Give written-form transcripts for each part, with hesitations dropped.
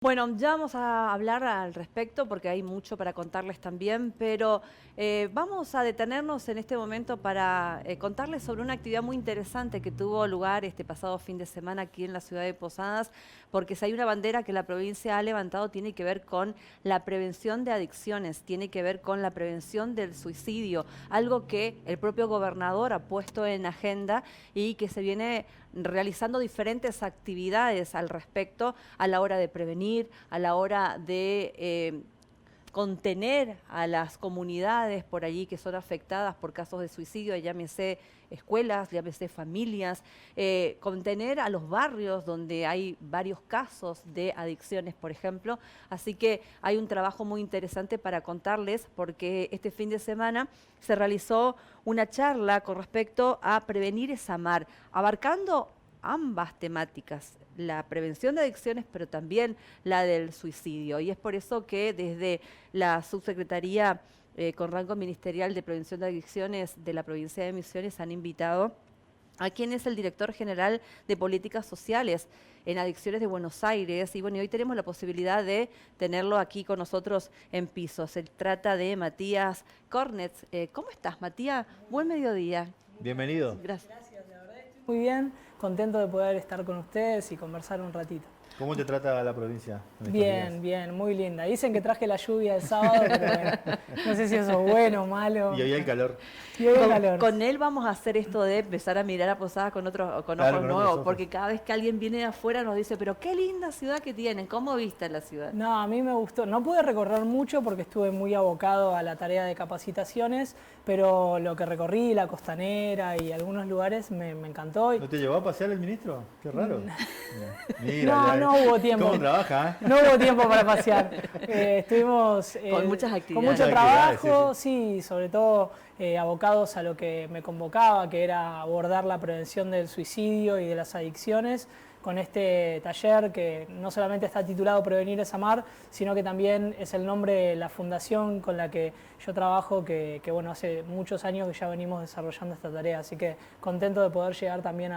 Bueno, ya vamos a hablar al respecto porque hay mucho para contarles también, pero vamos a detenernos en este momento para contarles sobre una actividad muy interesante que tuvo lugar este pasado fin de semana aquí en la ciudad de Posadas, porque si hay una bandera que la provincia ha levantado tiene que ver con la prevención de adicciones, tiene que ver con la prevención del suicidio, algo que el propio gobernador ha puesto en agenda y que se viene realizando diferentes actividades al respecto a la hora de prevenir, a la hora de contener a las comunidades por allí que son afectadas por casos de suicidio, llámese escuelas, llámese familias, contener a los barrios donde hay varios casos de adicciones, por ejemplo. Así que hay un trabajo muy interesante para contarles porque este fin de semana se realizó una charla con respecto a prevenir es amar, abarcando ambas temáticas, la prevención de adicciones, pero también la del suicidio. Y es por eso que desde la Subsecretaría con rango ministerial de Prevención de Adicciones de la provincia de Misiones han invitado a quien es el director general de Políticas Sociales en Adicciones de Buenos Aires. Y bueno, hoy tenemos la posibilidad de tenerlo aquí con nosotros en piso. Se trata de Matías Cornetz. ¿Cómo estás, Matías? Buen mediodía. Bienvenido. Gracias. Muy bien, contento de poder estar con ustedes y conversar un ratito. ¿Cómo te trata la provincia en estos Bien, días? bien, muy linda. Dicen que traje la lluvia el sábado, pero bueno, no sé si eso es bueno o malo. Y hoy el calor. Y hoy el calor. Con él vamos a hacer esto de empezar a mirar a Posadas con Claro, ojos con nuevos, otros ojos. porque cada vez que alguien viene de afuera nos dice, pero qué linda ciudad que tienen, ¿cómo viste la ciudad? No, a mí me gustó. No pude recorrer mucho porque estuve muy abocado a la tarea de capacitaciones, pero lo que recorrí, la costanera y algunos lugares me encantó. ¿No te llevó a pasear el ministro? Qué raro. No, no hubo tiempo. ¿Cómo trabaja? No hubo tiempo para pasear. Estuvimos Con muchas actividades. con mucho Muchas trabajo, actividades, sí, sobre todo abocados a lo que me convocaba, que era abordar la prevención del suicidio y de las adicciones, con este taller que no solamente está titulado Prevenir es Amar, sino que también es el nombre de la fundación con la que yo trabajo, que bueno, hace muchos años que ya venimos desarrollando esta tarea, así que contento de poder llegar también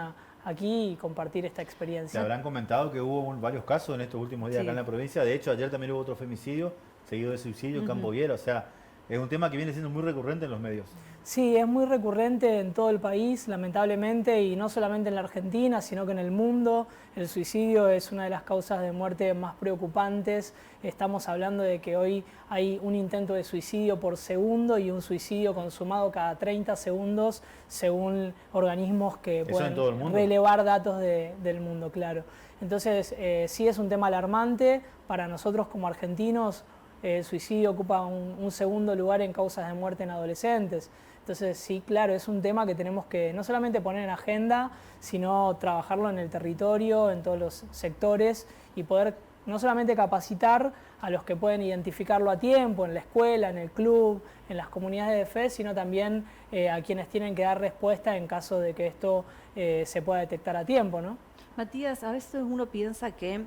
aquí y compartir esta Te experiencia. habrán comentado que hubo varios casos en estos últimos días Sí. acá en la provincia. De hecho, ayer también hubo otro femicidio, seguido de suicidio en Campo Viera. O sea, es un tema que viene siendo muy recurrente en los medios. Sí, es muy recurrente en todo el país, lamentablemente, y no solamente en la Argentina, sino que en el mundo. El suicidio es una de las causas de muerte más preocupantes. Estamos hablando de que hoy hay un intento de suicidio por segundo y un suicidio consumado cada 30 segundos, según organismos que ¿Eso pueden en todo el mundo? relevar datos del mundo, claro. Entonces, sí es un tema alarmante para nosotros como argentinos. El suicidio ocupa un segundo lugar en causas de muerte en adolescentes. Entonces, sí, claro, es un tema que tenemos que no solamente poner en agenda, sino trabajarlo en el territorio, en todos los sectores y poder no solamente capacitar a los que pueden identificarlo a tiempo, en la escuela, en el club, en las comunidades de fe, sino también a quienes tienen que dar respuesta en caso de que esto se pueda detectar a tiempo, ¿no? Matías, a veces uno piensa que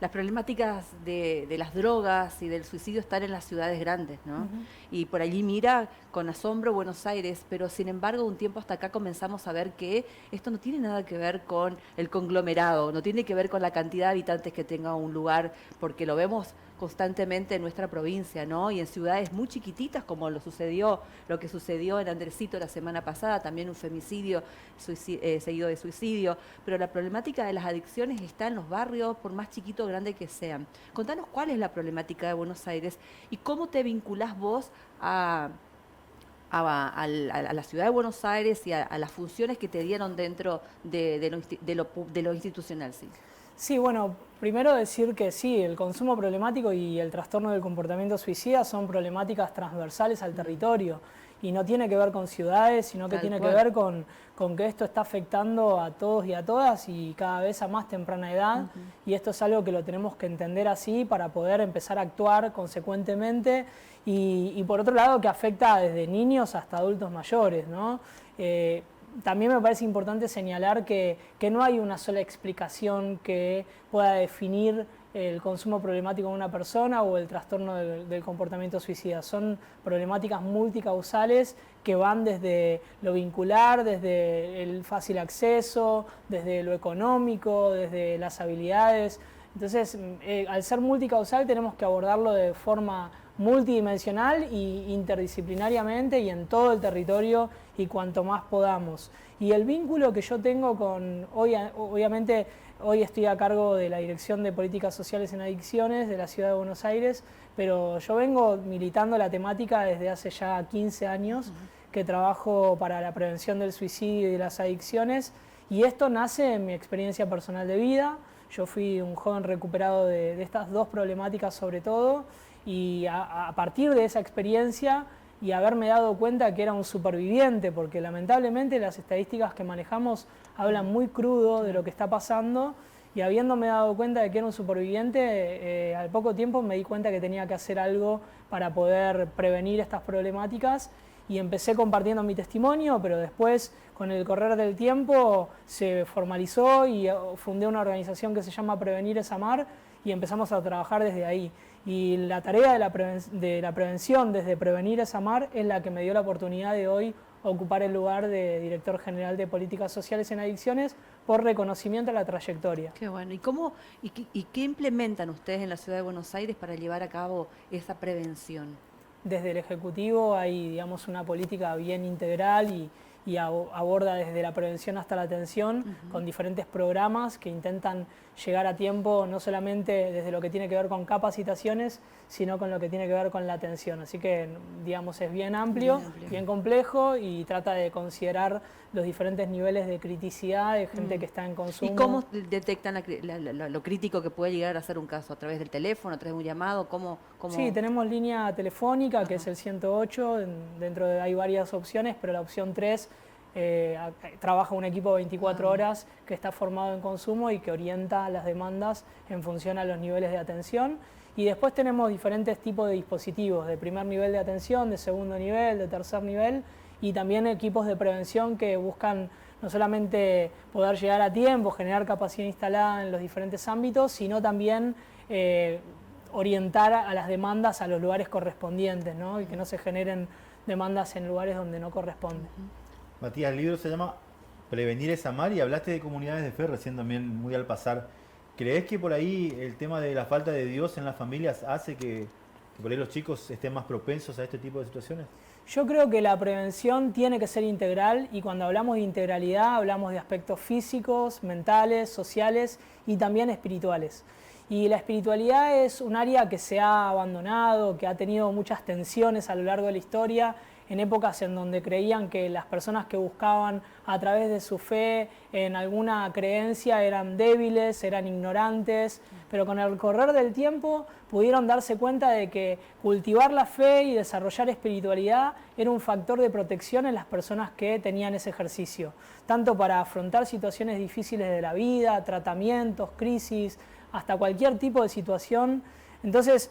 las problemáticas de las drogas y del suicidio están en las ciudades grandes, ¿no? Y por allí mira con asombro Buenos Aires, pero sin embargo de un tiempo hasta acá comenzamos a ver que esto no tiene nada que ver con el conglomerado, no tiene que ver con la cantidad de habitantes que tenga un lugar, porque lo vemos constantemente en nuestra provincia, ¿no? Y en ciudades muy chiquititas como lo que sucedió en Andresito la semana pasada, también un femicidio seguido de suicidio, pero la problemática de las adicciones está en los barrios, por más chiquito o grande que sean. Contanos cuál es la problemática de Buenos Aires y cómo te vinculás vos a la ciudad de Buenos Aires y a las funciones que te dieron dentro de lo institucional, sí. Sí, bueno, primero decir que sí, el consumo problemático y el trastorno del comportamiento suicida son problemáticas transversales al territorio y no tiene que ver con ciudades, sino que Tal tiene cual. que ver con que esto está afectando a todos y a todas y cada vez a más temprana edad y esto es algo que lo tenemos que entender así para poder empezar a actuar consecuentemente y por otro lado que afecta desde niños hasta adultos mayores, ¿no? También me parece importante señalar que no hay una sola explicación que pueda definir el consumo problemático de una persona o el trastorno del comportamiento suicida. Son problemáticas multicausales que van desde lo vincular, desde el fácil acceso, desde lo económico, desde las habilidades. Entonces, al ser multicausal tenemos que abordarlo de forma multidimensional e interdisciplinariamente y en todo el territorio y cuanto más podamos. Y el vínculo que yo tengo obviamente hoy estoy a cargo de la Dirección de Políticas Sociales en Adicciones de la Ciudad de Buenos Aires, pero yo vengo militando la temática desde hace ya 15 años que trabajo para la prevención del suicidio y de las adicciones, y esto nace en mi experiencia personal de vida. Yo fui un joven recuperado de estas dos problemáticas sobre todo, y a partir de esa experiencia y haberme dado cuenta que era un superviviente, porque lamentablemente las estadísticas que manejamos hablan muy crudo de lo que está pasando, y habiéndome dado cuenta de que era un superviviente, al poco tiempo me di cuenta que tenía que hacer algo para poder prevenir estas problemáticas, y empecé compartiendo mi testimonio, pero después con el correr del tiempo se formalizó y fundé una organización que se llama Prevenir es Amar, y empezamos a trabajar desde ahí. Y la tarea de la prevención desde Prevenir es Amar es la que me dio la oportunidad de hoy ocupar el lugar de Director General de Políticas Sociales en Adicciones por reconocimiento a la trayectoria. Qué bueno. ¿Y qué implementan ustedes en la Ciudad de Buenos Aires para llevar a cabo esa prevención? Desde el Ejecutivo hay, digamos, una política bien integral y aborda desde la prevención hasta la atención con diferentes programas que intentan llegar a tiempo, no solamente desde lo que tiene que ver con capacitaciones, sino con lo que tiene que ver con la atención. Así que, digamos, es bien amplio, bien complejo, y trata de considerar los diferentes niveles de criticidad de gente que está en consumo. ¿Y cómo detectan lo crítico que puede llegar a ser un caso? ¿A través del teléfono, a través de un llamado? ¿Cómo? Sí, tenemos línea telefónica, que es el 108, dentro de hay varias opciones, pero la opción 3 trabaja un equipo de 24 horas que está formado en consumo y que orienta las demandas en función a los niveles de atención. Y después tenemos diferentes tipos de dispositivos, de primer nivel de atención, de segundo nivel, de tercer nivel, y también equipos de prevención que buscan no solamente poder llegar a tiempo, generar capacidad instalada en los diferentes ámbitos, sino también orientar a las demandas a los lugares correspondientes, ¿no? Y que no se generen demandas en lugares donde no corresponden. Matías, el libro se llama Prevenir es Amar, y hablaste de comunidades de fe recién también, muy al pasar. ¿Crees que por ahí el tema de la falta de Dios en las familias hace que por ahí los chicos estén más propensos a este tipo de situaciones? Yo creo que la prevención tiene que ser integral, y cuando hablamos de integralidad hablamos de aspectos físicos, mentales, sociales y también espirituales. Y la espiritualidad es un área que se ha abandonado, que ha tenido muchas tensiones a lo largo de la historia, en épocas en donde creían que las personas que buscaban a través de su fe en alguna creencia eran débiles, eran ignorantes, pero con el correr del tiempo pudieron darse cuenta de que cultivar la fe y desarrollar espiritualidad era un factor de protección en las personas que tenían ese ejercicio, tanto para afrontar situaciones difíciles de la vida, tratamientos, crisis, hasta cualquier tipo de situación. Entonces,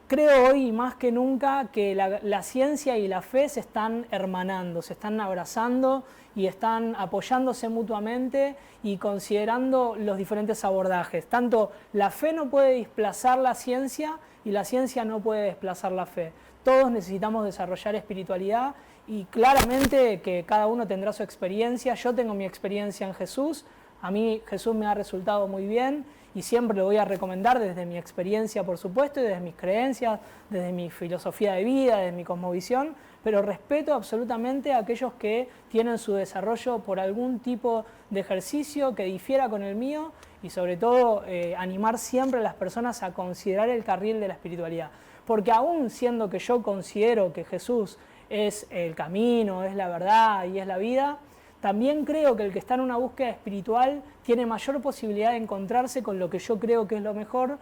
creo hoy más que nunca que la ciencia y la fe se están hermanando, se están abrazando y están apoyándose mutuamente y considerando los diferentes abordajes. Tanto la fe no puede desplazar la ciencia y la ciencia no puede desplazar la fe. Todos necesitamos desarrollar espiritualidad, y claramente que cada uno tendrá su experiencia. Yo tengo mi experiencia en Jesús, a mí Jesús me ha resultado muy bien, y siempre lo voy a recomendar desde mi experiencia, por supuesto, y desde mis creencias, desde mi filosofía de vida, desde mi cosmovisión, pero respeto absolutamente a aquellos que tienen su desarrollo por algún tipo de ejercicio que difiera con el mío, y sobre todo animar siempre a las personas a considerar el carril de la espiritualidad. Porque aún siendo que yo considero que Jesús es el camino, es la verdad y es la vida, también creo que el que está en una búsqueda espiritual tiene mayor posibilidad de encontrarse con lo que yo creo que es lo mejor.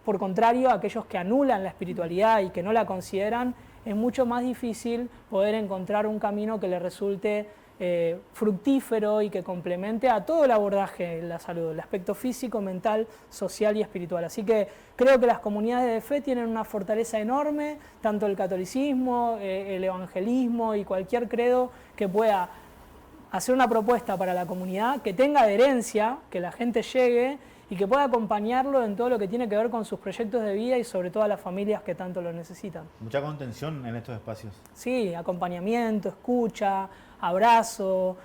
Por contrario, aquellos que anulan la espiritualidad y que no la consideran, es mucho más difícil poder encontrar un camino que le resulte fructífero y que complemente a todo el abordaje de la salud, el aspecto físico, mental, social y espiritual. Así que creo que las comunidades de fe tienen una fortaleza enorme, tanto el catolicismo, el evangelismo y cualquier credo que pueda hacer una propuesta para la comunidad que tenga adherencia, que la gente llegue y que pueda acompañarlo en todo lo que tiene que ver con sus proyectos de vida, y sobre todo a las familias que tanto lo necesitan. Mucha contención en estos espacios. Sí, acompañamiento, escucha, abrazo,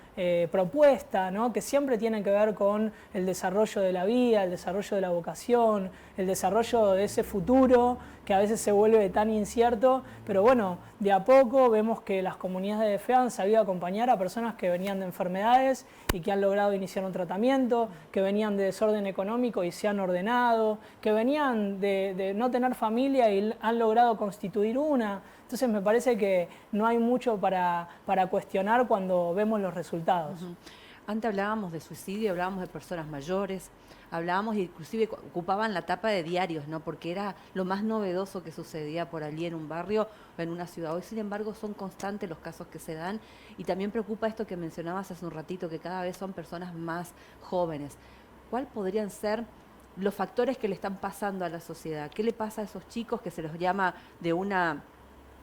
propuesta, ¿no? Que siempre tienen que ver con el desarrollo de la vida, el desarrollo de la vocación, el desarrollo de ese futuro que a veces se vuelve tan incierto, pero bueno, de a poco vemos que las comunidades de fe han sabido acompañar a personas que venían de enfermedades y que han logrado iniciar un tratamiento, que venían de desorden económico y se han ordenado, que venían de no tener familia y han logrado constituir una. Entonces me parece que no hay mucho para cuestionar cuando vemos los resultados. Antes hablábamos de suicidio, hablábamos de personas mayores, hablábamos inclusive ocupaban la tapa de diarios, ¿no? Porque era lo más novedoso que sucedía por allí en un barrio o en una ciudad. Hoy, sin embargo, son constantes los casos que se dan y también preocupa esto que mencionabas hace un ratito, que cada vez son personas más jóvenes. ¿Cuáles podrían ser los factores que le están pasando a la sociedad? ¿Qué le pasa a esos chicos que se los llama de una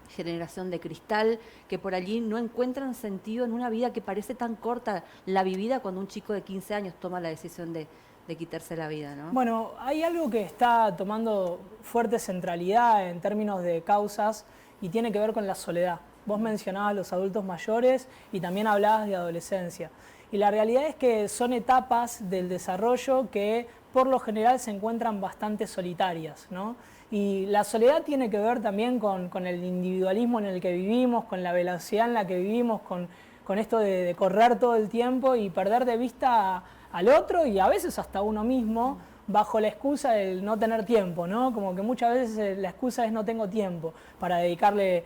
generación de cristal, que por allí no encuentran sentido en una vida que parece tan corta, la vivida cuando un chico de 15 años toma la decisión de quitarse la vida, ¿no? Bueno, hay algo que está tomando fuerte centralidad en términos de causas y tiene que ver con la soledad. Vos mencionabas los adultos mayores y también hablabas de adolescencia. Y la realidad es que son etapas del desarrollo que por lo general se encuentran bastante solitarias, ¿no? Y la soledad tiene que ver también con el individualismo en el que vivimos, con la velocidad en la que vivimos, con esto de correr todo el tiempo y perder de vista al otro y a veces hasta uno mismo bajo la excusa del no tener tiempo, ¿no? Como que muchas veces la excusa es no tengo tiempo para dedicarle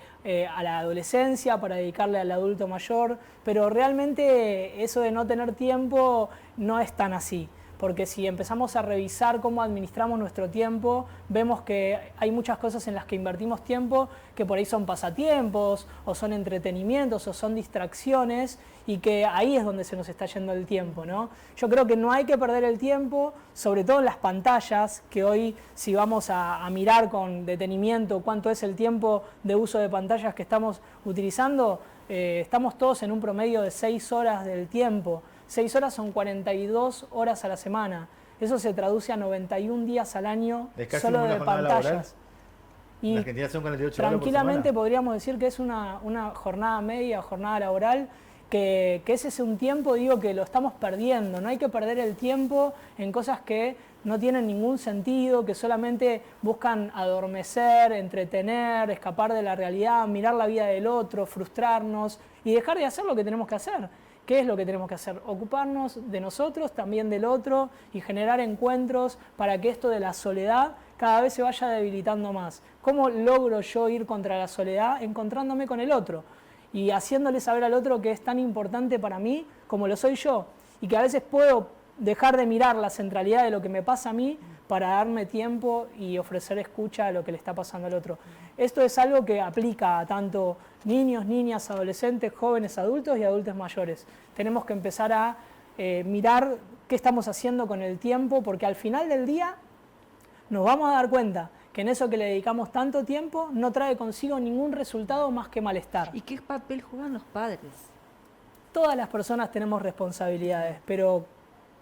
a la adolescencia, para dedicarle al adulto mayor, pero realmente eso de no tener tiempo no es tan así. Porque si empezamos a revisar cómo administramos nuestro tiempo, vemos que hay muchas cosas en las que invertimos tiempo que por ahí son pasatiempos, o son entretenimientos, o son distracciones, y que ahí es donde se nos está yendo el tiempo, ¿no? Yo creo que no hay que perder el tiempo, sobre todo en las pantallas, que hoy si vamos a mirar con detenimiento cuánto es el tiempo de uso de pantallas que estamos utilizando, estamos todos en un promedio de 6 horas del tiempo. 6 horas son 42 horas a la semana. Eso se traduce a 91 días al año solo de pantallas. Y en Argentina son 48 tranquilamente horas por semana. Podríamos decir que es una jornada media, jornada laboral, que ese es un tiempo, digo, que lo estamos perdiendo. No hay que perder el tiempo en cosas que no tienen ningún sentido, que solamente buscan adormecer, entretener, escapar de la realidad, mirar la vida del otro, frustrarnos y dejar de hacer lo que tenemos que hacer. ¿Qué es lo que tenemos que hacer? Ocuparnos de nosotros, también del otro y generar encuentros para que esto de la soledad cada vez se vaya debilitando más. ¿Cómo logro yo ir contra la soledad? Encontrándome con el otro y haciéndole saber al otro que es tan importante para mí como lo soy yo y que a veces puedo dejar de mirar la centralidad de lo que me pasa a mí para darme tiempo y ofrecer escucha a lo que le está pasando al otro. Esto es algo que aplica a tanto niños, niñas, adolescentes, jóvenes, adultos y adultos mayores. Tenemos que empezar a mirar qué estamos haciendo con el tiempo, porque al final del día nos vamos a dar cuenta que en eso que le dedicamos tanto tiempo no trae consigo ningún resultado más que malestar. ¿Y qué papel juegan los padres? Todas las personas tenemos responsabilidades, pero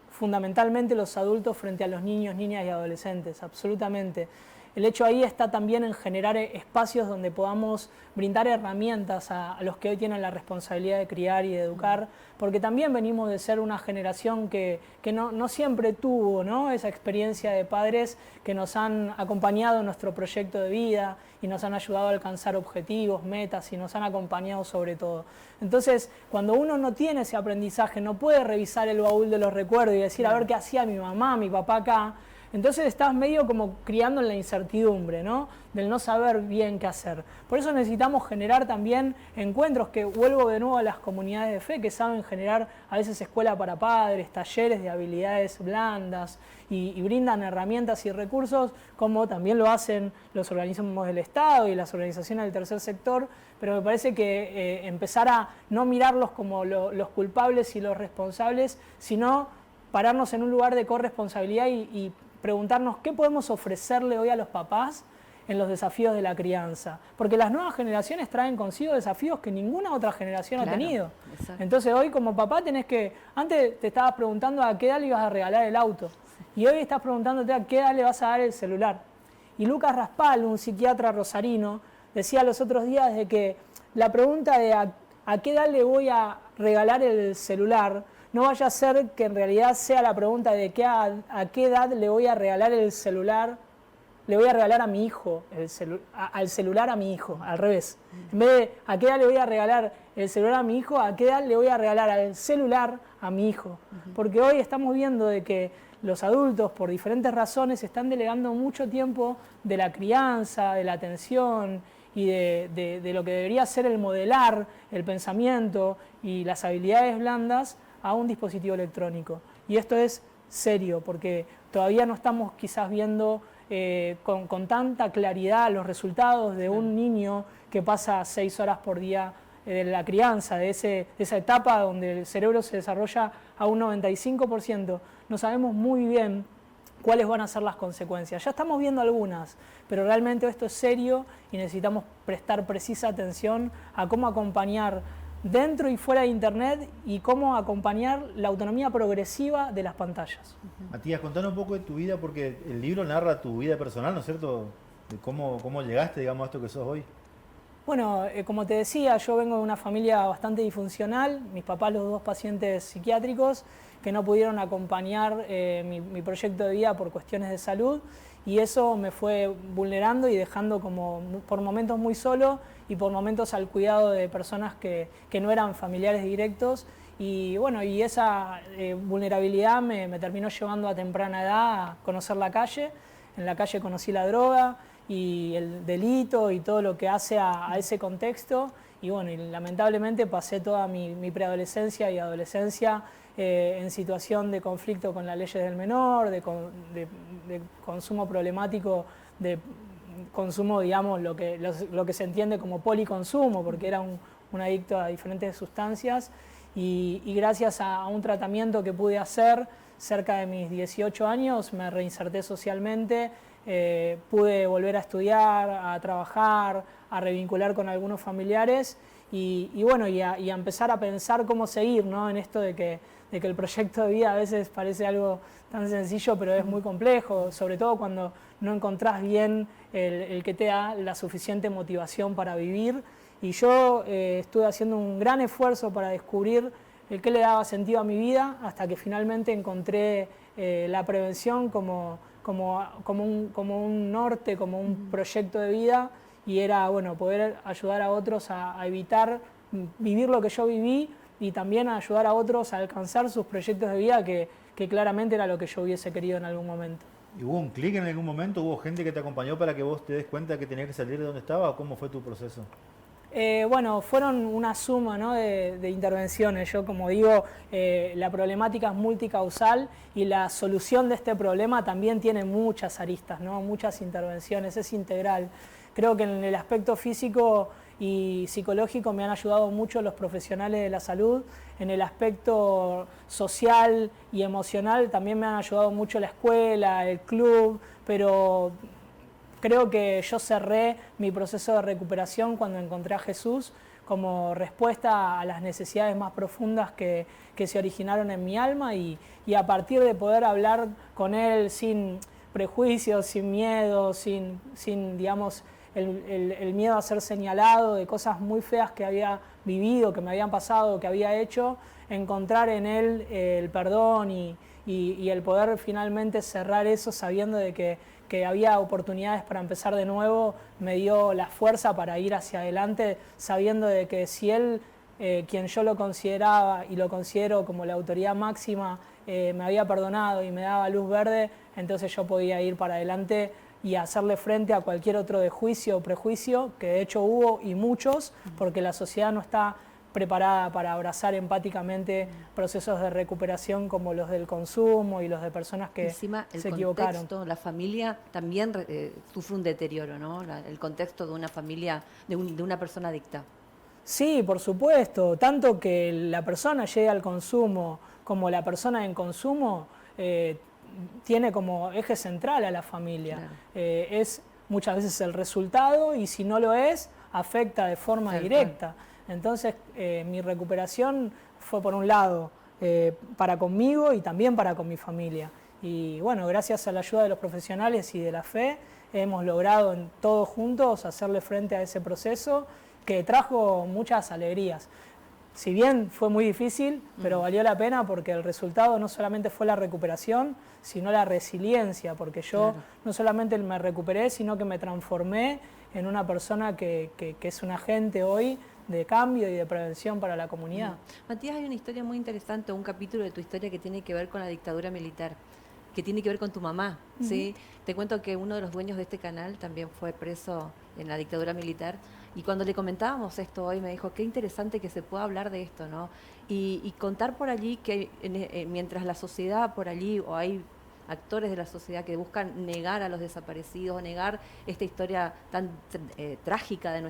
fundamentalmente los adultos frente a los niños, niñas y adolescentes, absolutamente. El hecho ahí está también en generar espacios donde podamos brindar herramientas a los que hoy tienen la responsabilidad de criar y de educar, porque también venimos de ser una generación que no siempre tuvo, ¿no?, esa experiencia de padres que nos han acompañado en nuestro proyecto de vida y nos han ayudado a alcanzar objetivos, metas y nos han acompañado sobre todo. Entonces, cuando uno no tiene ese aprendizaje, no puede revisar el baúl de los recuerdos y decir, a ver qué hacía mi mamá, mi papá acá. Entonces estás medio como criando en la incertidumbre, ¿no?, del no saber bien qué hacer. Por eso necesitamos generar también encuentros, que vuelvo de nuevo a las comunidades de fe, que saben generar a veces escuela para padres, talleres de habilidades blandas y brindan herramientas y recursos, como también lo hacen los organismos del Estado y las organizaciones del tercer sector, pero me parece que empezar a no mirarlos como los culpables y los responsables, sino pararnos en un lugar de corresponsabilidad y preguntarnos qué podemos ofrecerle hoy a los papás en los desafíos de la crianza. Porque las nuevas generaciones traen consigo desafíos que ninguna otra generación ha tenido. Exacto. Entonces hoy como papá tenés que... Antes te estabas preguntando a qué edad le ibas a regalar el auto. Y hoy estás preguntándote a qué edad le vas a dar el celular. Y Lucas Raspal, un psiquiatra rosarino, decía los otros días de que la pregunta de a qué edad le voy a regalar el celular, no vaya a ser que en realidad sea la pregunta de a qué edad le voy a regalar el celular, le voy a regalar a mi hijo, al celular a mi hijo, al revés. En vez de a qué edad le voy a regalar el celular a mi hijo, a qué edad le voy a regalar al celular a mi hijo. Porque hoy estamos viendo de que los adultos, por diferentes razones, están delegando mucho tiempo de la crianza, de la atención y de lo que debería ser el modelar, el pensamiento y las habilidades blandas a un dispositivo electrónico. Y esto es serio, porque todavía no estamos quizás viendo con tanta claridad los resultados de un niño que pasa 6 horas por día de la crianza, de esa etapa donde el cerebro se desarrolla a un 95%. No sabemos muy bien cuáles van a ser las consecuencias. Ya estamos viendo algunas, pero realmente esto es serio y necesitamos prestar precisa atención a cómo acompañar dentro y fuera de Internet y cómo acompañar la autonomía progresiva de las pantallas. Matías, contanos un poco de tu vida, porque el libro narra tu vida personal, ¿no es cierto? De cómo llegaste, digamos, a esto que sos hoy. Bueno, como te decía, yo vengo de una familia bastante disfuncional, mis papás los dos pacientes psiquiátricos que no pudieron acompañar mi proyecto de vida por cuestiones de salud, y eso me fue vulnerando y dejando como por momentos muy solo y por momentos al cuidado de personas que no eran familiares directos, y bueno, y esa vulnerabilidad me terminó llevando a temprana edad a conocer la calle. En la calle conocí la droga y el delito y todo lo que hace a ese contexto, y bueno, y lamentablemente pasé toda mi preadolescencia y adolescencia en situación de conflicto con las leyes del menor, de consumo problemático, de consumo, digamos, lo que se entiende como policonsumo, porque era un adicto a diferentes sustancias, y gracias a un tratamiento que pude hacer cerca de mis 18 años, me reinserté socialmente, pude volver a estudiar, a trabajar, a revincular con algunos familiares y bueno, y a empezar a pensar cómo seguir, ¿no? En esto de que el proyecto de vida a veces parece algo tan sencillo, pero es muy complejo, sobre todo cuando no encontrás bien el que te da la suficiente motivación para vivir. Y yo estuve haciendo un gran esfuerzo para descubrir el qué le daba sentido a mi vida, hasta que finalmente encontré la prevención como un norte, como un proyecto de vida, y era, bueno, poder ayudar a otros a evitar vivir lo que yo viví, y también a ayudar a otros a alcanzar sus proyectos de vida, que claramente era lo que yo hubiese querido en algún momento. ¿Y hubo un clic en algún momento? ¿Hubo gente que te acompañó para que vos te des cuenta que tenías que salir de donde estabas? ¿O cómo fue tu proceso? Bueno, fueron una suma, ¿no?, de intervenciones. Yo, como digo, la problemática es multicausal y la solución de este problema también tiene muchas aristas, ¿no?, muchas intervenciones, es integral. Creo que en el aspecto físico y psicológico me han ayudado mucho los profesionales de la salud. En el aspecto social y emocional también me han ayudado mucho la escuela, el club, pero creo que yo cerré mi proceso de recuperación cuando encontré a Jesús como respuesta a las necesidades más profundas que se originaron en mi alma, y a partir de poder hablar con Él sin prejuicios, sin miedo, sin digamos, el miedo a ser señalado de cosas muy feas que había vivido, que me habían pasado, que había hecho, encontrar en Él el perdón y el poder finalmente cerrar eso sabiendo de que había oportunidades para empezar de nuevo, me dio la fuerza para ir hacia adelante, sabiendo de que si Él, quien yo lo consideraba y lo considero como la autoridad máxima, me había perdonado y me daba luz verde, entonces yo podía ir para adelante y hacerle frente a cualquier otro dejuicio o prejuicio, que de hecho hubo y muchos, porque la sociedad no está preparada para abrazar empáticamente procesos de recuperación como los del consumo y los de personas que encima, se equivocaron. Encima, la familia también sufre un deterioro, ¿no? El contexto de una familia, de una persona adicta. Sí, por supuesto. Tanto que la persona llegue al consumo como la persona en consumo tiene como eje central a la familia. Claro. Es muchas veces el resultado, y si no lo es, afecta de forma directa. Entonces, mi recuperación fue, por un lado, para conmigo y también para con mi familia. Y bueno, gracias a la ayuda de los profesionales y de la fe, hemos logrado todos juntos hacerle frente a ese proceso que trajo muchas alegrías. si bien fue muy difícil, pero valió la pena porque el resultado no solamente fue la recuperación, sino la resiliencia, porque yo no solamente me recuperé, sino que me transformé en una persona que es un agente hoy de cambio y de prevención para la comunidad. Matías, hay una historia muy interesante, un capítulo de tu historia que tiene que ver con la dictadura militar, que tiene que ver con tu mamá, ¿sí? Te cuento que uno de los dueños de este canal también fue preso en la dictadura militar, y cuando le comentábamos esto hoy me dijo, qué interesante que se pueda hablar de esto, ¿no? Y contar por allí que mientras la sociedad por allí, o hay actores de la sociedad que buscan negar a los desaparecidos, negar esta historia tan trágica de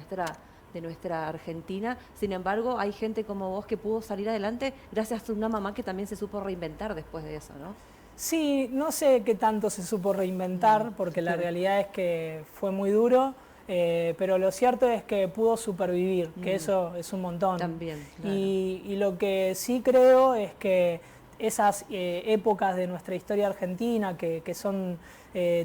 nuestra Argentina. Sin embargo, hay gente como vos que pudo salir adelante gracias a una mamá que también se supo reinventar después de eso, ¿no? Sí, no sé qué tanto se supo reinventar, porque la realidad es que fue muy duro, pero lo cierto es que pudo supervivir, que eso es un montón. También, claro. Y lo que sí creo es que esas épocas de nuestra historia argentina que son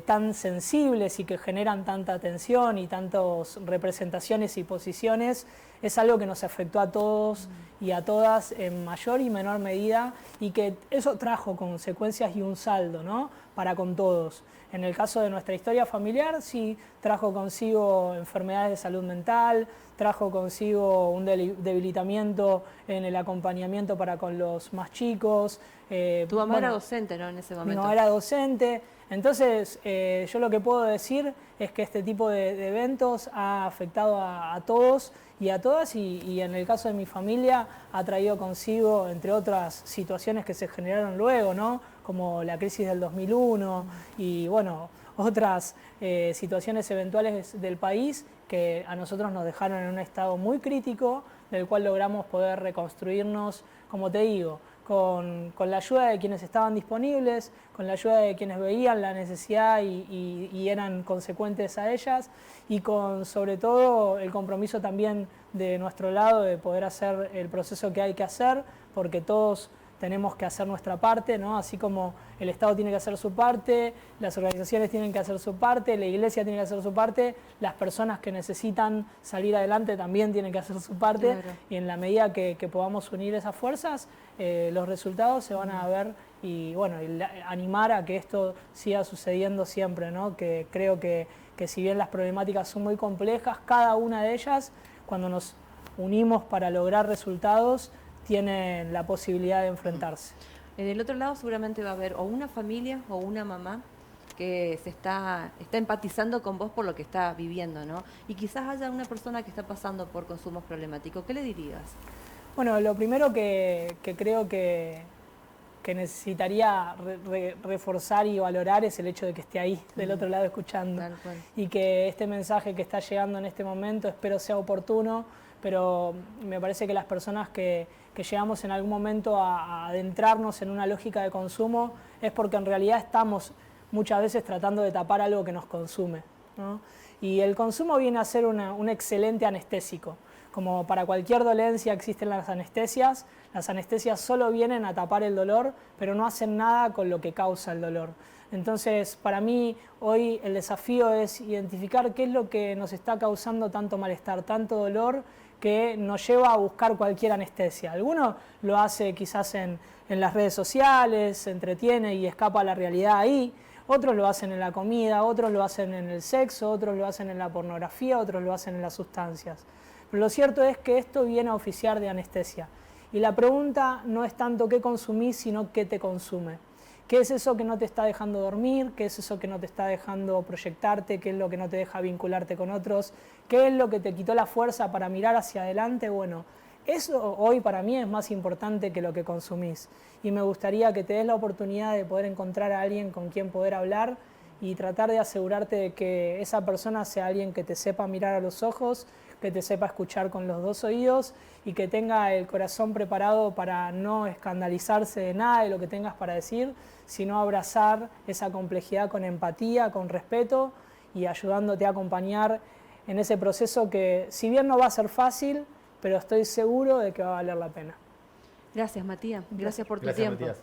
tan sensibles y que generan tanta tensión y tantas representaciones y posiciones, es algo que nos afectó a todos y a todas en mayor y menor medida, y que eso trajo consecuencias y un saldo, ¿no?, para con todos. En el caso de nuestra historia familiar, sí trajo consigo enfermedades de salud mental, trajo consigo un debilitamiento en el acompañamiento para con los más chicos. Tu mamá era docente, ¿no?, en ese momento. No, era docente. Entonces, yo lo que puedo decir es que este tipo de eventos ha afectado a todos y a todas, y en el caso de mi familia ha traído consigo, entre otras situaciones que se generaron luego, ¿no?, como la crisis del 2001 y, bueno, otras situaciones eventuales del país que a nosotros nos dejaron en un estado muy crítico, del cual logramos poder reconstruirnos, como te digo, con la ayuda de quienes estaban disponibles, con la ayuda de quienes veían la necesidad y eran consecuentes a ellas, y con, sobre todo, el compromiso también de nuestro lado de poder hacer el proceso que hay que hacer, porque todos tenemos que hacer nuestra parte, ¿no? Así como el Estado tiene que hacer su parte, las organizaciones tienen que hacer su parte, la Iglesia tiene que hacer su parte, las personas que necesitan salir adelante también tienen que hacer su parte, claro. Y en la medida que podamos unir esas fuerzas, los resultados se van a ver, y bueno, y animar a que esto siga sucediendo siempre, ¿no? Que creo que si bien las problemáticas son muy complejas, cada una de ellas, cuando nos unimos para lograr resultados, tienen la posibilidad de enfrentarse. En el otro lado seguramente va a haber o una familia o una mamá que está empatizando con vos por lo que está viviendo, ¿no? Y quizás haya una persona que está pasando por consumos problemáticos. ¿Qué le dirías? Bueno, lo primero que creo que necesitaría reforzar y valorar es el hecho de que esté ahí, del otro lado, escuchando. Y que este mensaje que está llegando en este momento, espero sea oportuno, pero me parece que las personas que llegamos en algún momento a adentrarnos en una lógica de consumo es porque en realidad estamos muchas veces tratando de tapar algo que nos consume, ¿no? Y el consumo viene a ser un excelente anestésico. Como para cualquier dolencia existen las anestesias solo vienen a tapar el dolor, pero no hacen nada con lo que causa el dolor. Entonces, para mí, hoy el desafío es identificar qué es lo que nos está causando tanto malestar, tanto dolor, que nos lleva a buscar cualquier anestesia. Alguno lo hace quizás en las redes sociales, se entretiene y escapa a la realidad ahí. Otros lo hacen en la comida, otros lo hacen en el sexo, otros lo hacen en la pornografía, otros lo hacen en las sustancias. Pero lo cierto es que esto viene a oficiar de anestesia. Y la pregunta no es tanto qué consumís, sino qué te consume. ¿Qué es eso que no te está dejando dormir? ¿Qué es eso que no te está dejando proyectarte? ¿Qué es lo que no te deja vincularte con otros? ¿Qué es lo que te quitó la fuerza para mirar hacia adelante? Bueno, eso hoy para mí es más importante que lo que consumís. Y me gustaría que te des la oportunidad de poder encontrar a alguien con quien poder hablar y tratar de asegurarte de que esa persona sea alguien que te sepa mirar a los ojos, que te sepa escuchar con los dos oídos y que tenga el corazón preparado para no escandalizarse de nada de lo que tengas para decir, sino abrazar esa complejidad con empatía, con respeto y ayudándote a acompañar en ese proceso que, si bien no va a ser fácil, pero estoy seguro de que va a valer la pena. Gracias, Matías. Gracias por tu tiempo. Matías.